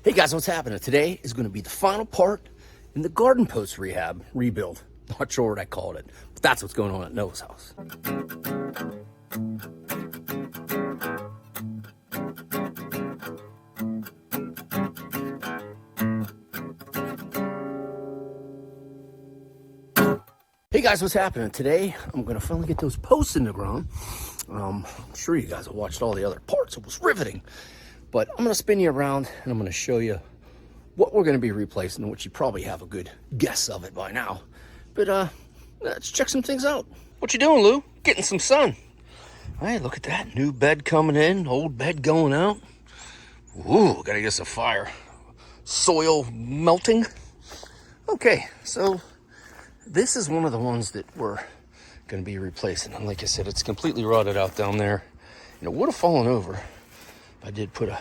Hey guys, what's happening? Today is going to be the final part in the garden post rehab rebuild. Not sure what I called it, but that's what's going on at Noah's house. Hey guys, what's happening? Today I'm going to finally get those posts in the ground. I'm sure you guys have watched all the other parts. It was riveting. But I'm going to spin you around and I'm going to show you what we're going to be replacing, which you probably have a good guess of it by now. But let's check some things out. What you doing, Lou? Getting some sun. Hey, look at that. New bed coming in, old bed going out. Ooh, gotta get some fire. Soil melting. Okay, so this is one of the ones that we're going to be replacing. And like I said, it's completely rotted out down there. And it would have fallen over. I did put a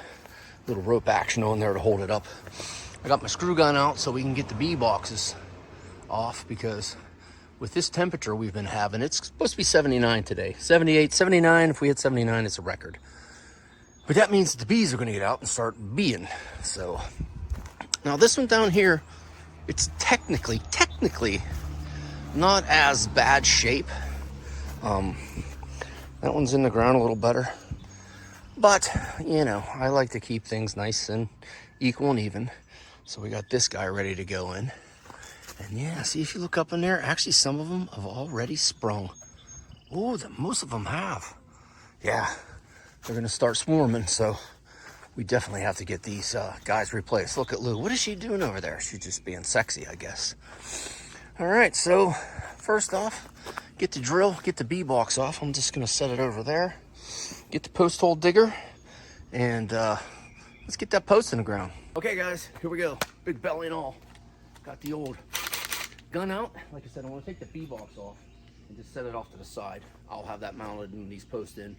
little rope action on there to hold it up. I got my screw gun out so we can get the bee boxes off, because with this temperature we've been having, it's supposed to be 79 today. 78, 79. If we hit 79, it's a record. But that means the bees are going to get out and start beeing. So now this one down here, it's technically not as bad shape. That one's in the ground a little better. But, you know, I like to keep things nice and equal and even. So we got this guy ready to go in. And yeah, see, if you look up in there, actually some of them have already sprung. Oh, most of them have. Yeah, they're going to start swarming. So we definitely have to get these guys replaced. Look at Lou. What is she doing over there? She's just being sexy, I guess. All right, so first off, get the drill, get the bee box off. I'm just going to set it over there. Get the post hole digger, and let's get that post in the ground. Okay guys, here we go. Big belly and all. Got the old gun out. Like I said, I want to take the bee box off and just set it off to the side. I'll have that mounted and these posts in,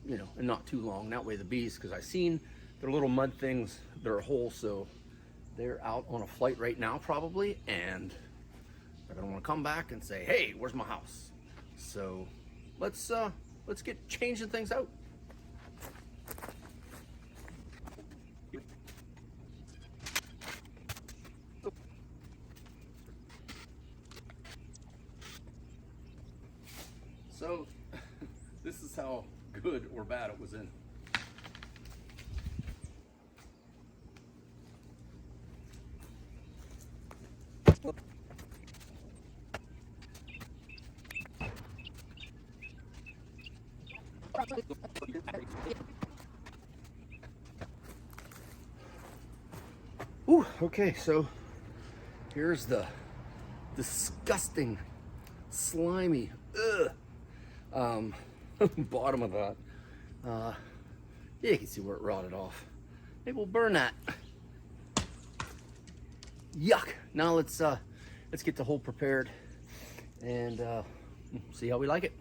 you know, and not too long. That way the bees, because I've seen their little mud things, they're whole, so they're out on a flight right now probably, and they're gonna want to come back and say, hey, where's my house? So let's get changing things out. So this is how good or bad it was in. Ooh, okay, so here's the disgusting, slimy, bottom of that. Yeah, you can see where it rotted off. Maybe we'll burn that. Yuck. Now let's get the hole prepared and see how we like it.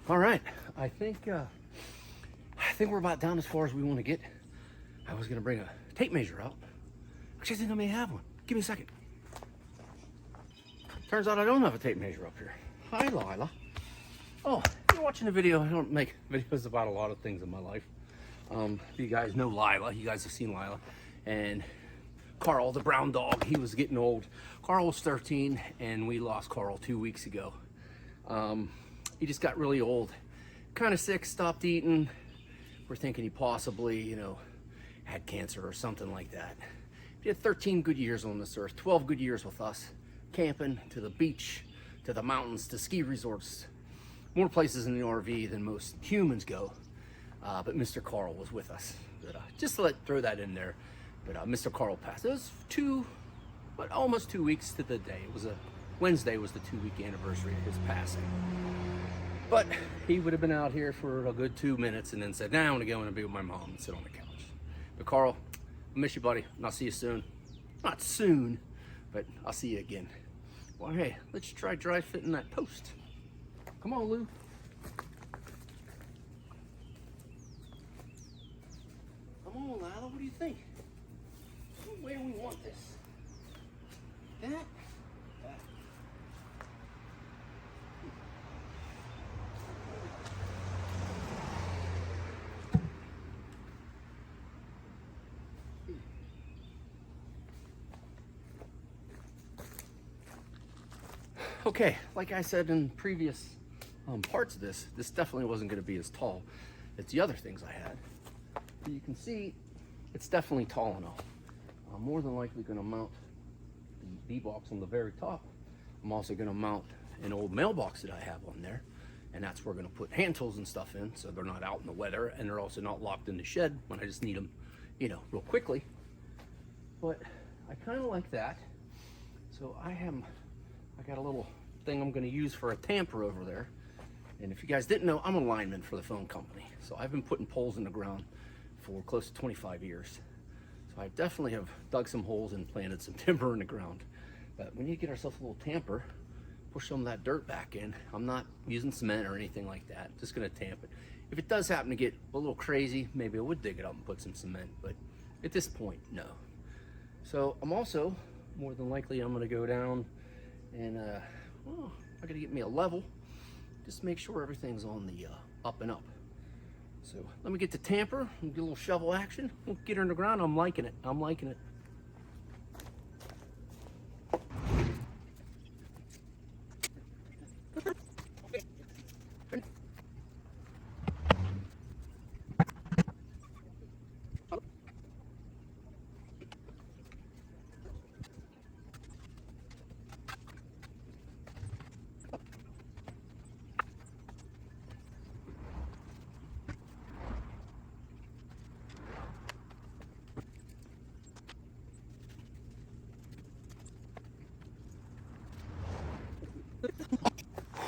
All right, I think we're about down as far as we want to get. I was gonna bring a tape measure out. Actually, I think I may have one. Give me a second. Turns out I don't have a tape measure up here. Hi, Lila. Oh, you're watching the video. I don't make videos about a lot of things in my life. You guys know Lila. You guys have seen Lila. And Carl, the brown dog, he was getting old. Carl was 13, and we lost Carl 2 weeks ago. He just got really old, kind of sick, stopped eating. We're thinking he possibly, you know, had cancer or something like that. He had 13 good years on this earth, 12 good years with us, camping, to the beach, to the mountains, to ski resorts, more places in the RV than most humans go. But Mr. Carl was with us. But, just to throw that in there. But Mr. Carl passed. It was almost 2 weeks to the day. It was Wednesday was the 2-week anniversary of his passing. But he would have been out here for a good 2 minutes and then said, nah, I want to go in and be with my mom and sit on the couch. But Carl, I miss you, buddy, and I'll see you soon. Not soon, but I'll see you again. Well, hey, let's try dry fitting that post. Come on, Lou. Come on, Lila, what do you think? What way do we want this? That? Okay, like I said in previous parts of this definitely wasn't going to be as tall as the other things I had. But you can see it's definitely tall enough. I'm more than likely going to mount the B-box on the very top. I'm also going to mount an old mailbox that I have on there, and that's where we're going to put hand tools and stuff in, so they're not out in the weather, and they're also not locked in the shed when I just need them, you know, real quickly. But I kind of like that. So I got a little thing I'm going to use for a tamper over there. And if you guys didn't know, I'm a lineman for the phone company. So I've been putting poles in the ground for close to 25 years. So I definitely have dug some holes and planted some timber in the ground. But we need to get ourselves a little tamper, push some of that dirt back in. I'm not using cement or anything like that. Just going to tamp it. If it does happen to get a little crazy, maybe I would dig it up and put some cement. But at this point, no. So I'm also, more than likely, I'm going to go down and, well, I got to get me a level. Just make sure everything's on the up and up. So let me get the tamper and get a little shovel action. We'll get her in the ground. I'm liking it. I'm liking it.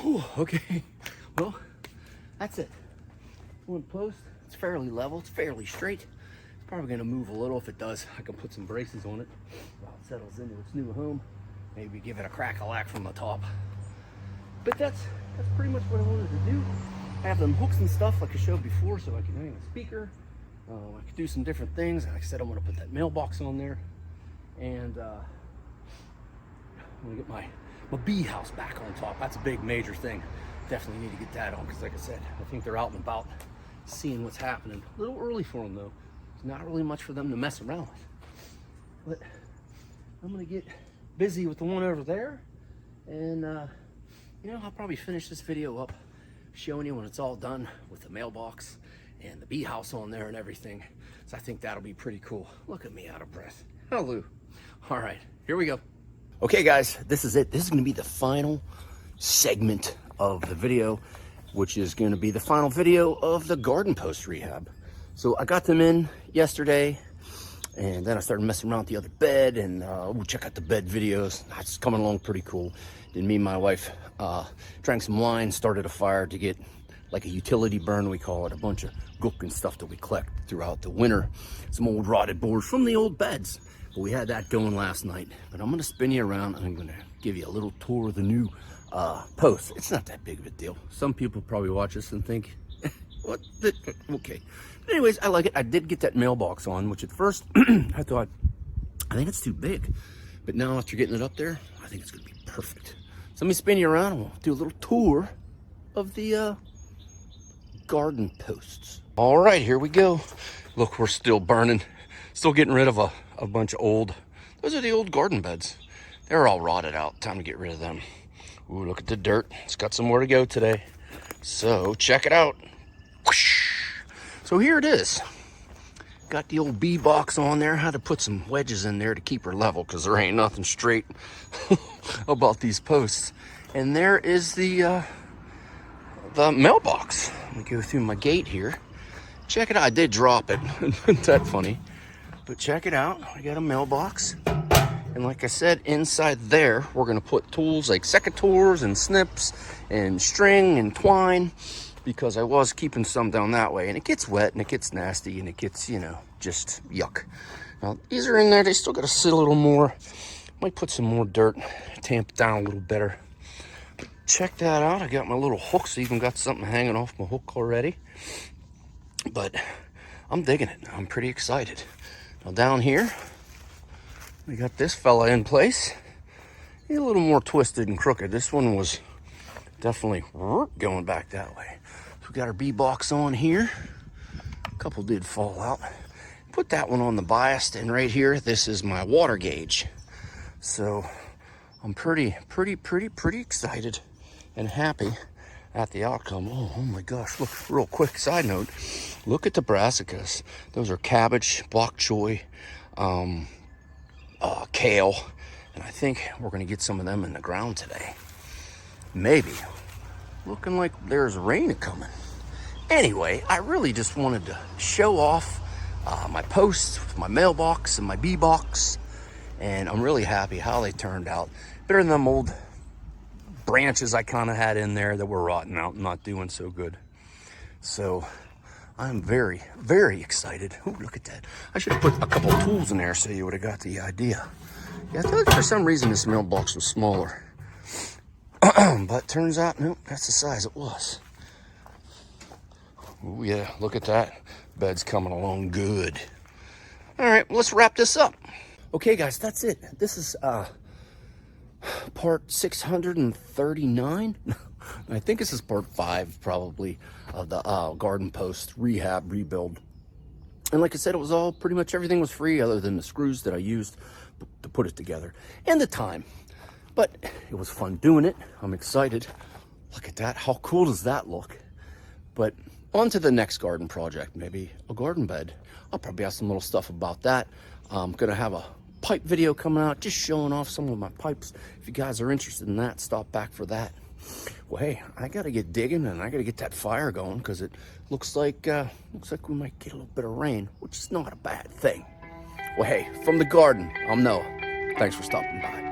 Whew, okay, well, that's it. One post, it's fairly level, it's fairly straight. It's probably gonna move a little. If it does, I can put some braces on it while it settles into its new home. Maybe give it a crack-a-lack from the top. But that's pretty much what I wanted to do. I have them hooks and stuff like I showed before, so I can hang a speaker. I could do some different things. Like I said, I'm gonna put that mailbox on there. And I'm gonna get my bee house back on top. That's a big major thing. Definitely need to get that on, because like I said, I think they're out and about seeing what's happening. A little early for them though. It's not really much for them to mess around with. But I'm gonna get busy with the one over there, and you know, I'll probably finish this video up showing you when it's all done with the mailbox and the bee house on there and everything. So I think that'll be pretty cool. Look at me out of breath. Hallelujah. All right, here we go. Okay guys, this is it. This is gonna be the final segment of the video, which is gonna be the final video of the garden post rehab. So I got them in yesterday, and then I started messing around with the other bed, and check out the bed videos. That's coming along pretty cool. Then me and my wife drank some wine, started a fire to get like a utility burn, we call it, a bunch of gook and stuff that we collect throughout the winter. Some old rotted boards from the old beds. But we had that going last night. But I'm gonna spin you around and I'm gonna give you a little tour of the new post. It's not that big of a deal. Some people probably watch this and think, what the, okay. But anyways, I like it. I did get that mailbox on, which at first I thought, I think it's too big. But now after getting it up there, I think it's gonna be perfect. So let me spin you around and we'll do a little tour of the garden posts. All right, here we go. Look, we're still burning. Still getting rid of a bunch of old, those are the old garden beds. They're all rotted out. Time to get rid of them. Ooh, look at the dirt. It's got some more to go today. So check it out. Whoosh. So here it is. Got the old bee box on there. Had to put some wedges in there to keep her level, because there ain't nothing straight about these posts. And there is the mailbox. Let me go through my gate here. Check it out. I did drop it. Isn't that funny? But check it out. I got a mailbox. And like I said, inside there, we're going to put tools like secateurs and snips and string and twine, because I was keeping some down that way. And it gets wet and it gets nasty and it gets, you know, just yuck. Now, these are in there. They still got to sit a little more. Might put some more dirt, tamp it down a little better. But check that out. I got my little hooks. Even got something hanging off my hook already. But I'm digging it. I'm pretty excited. Now down here, we got this fella in place. He's a little more twisted and crooked. This one was definitely going back that way. So we got our bee box on here. A couple did fall out. Put that one on the bias, and right here, this is my water gauge. So I'm pretty excited and happy at the outcome. Oh my gosh, look, real quick side note, look at the brassicas. Those are cabbage, bok choy, kale, and I think we're gonna get some of them in the ground today. Maybe. Looking like there's rain coming. Anyway, I really just wanted to show off my posts with my mailbox and my bee box, and I'm really happy how they turned out. Better than them old branches I kind of had in there that were rotting out and not doing so good. So I'm very excited. Ooh, look at that. I should have put a couple tools in there so you would have got the idea. Yeah, I thought for some reason this mailbox was smaller. But turns out, nope, that's the size it was. Oh yeah, look at that. Bed's coming along good. All right, well, let's wrap this up. Okay, guys, that's it. This is part 639. I think this is part 5, probably, of the garden post rehab rebuild. And like I said, it was all pretty much everything was free other than the screws that I used to put it together and the time. But it was fun doing it. I'm excited. Look at that. How cool does that look? But on to the next garden project, maybe a garden bed. I'll probably have some little stuff about that. I'm gonna have a pipe video coming out, just showing off some of my pipes. If you guys are interested in that, stop back for that. Well, hey, I gotta get digging and I gotta get that fire going because it looks like we might get a little bit of rain, which is not a bad thing. Well, hey, from the garden, I'm Noah. Thanks for stopping by.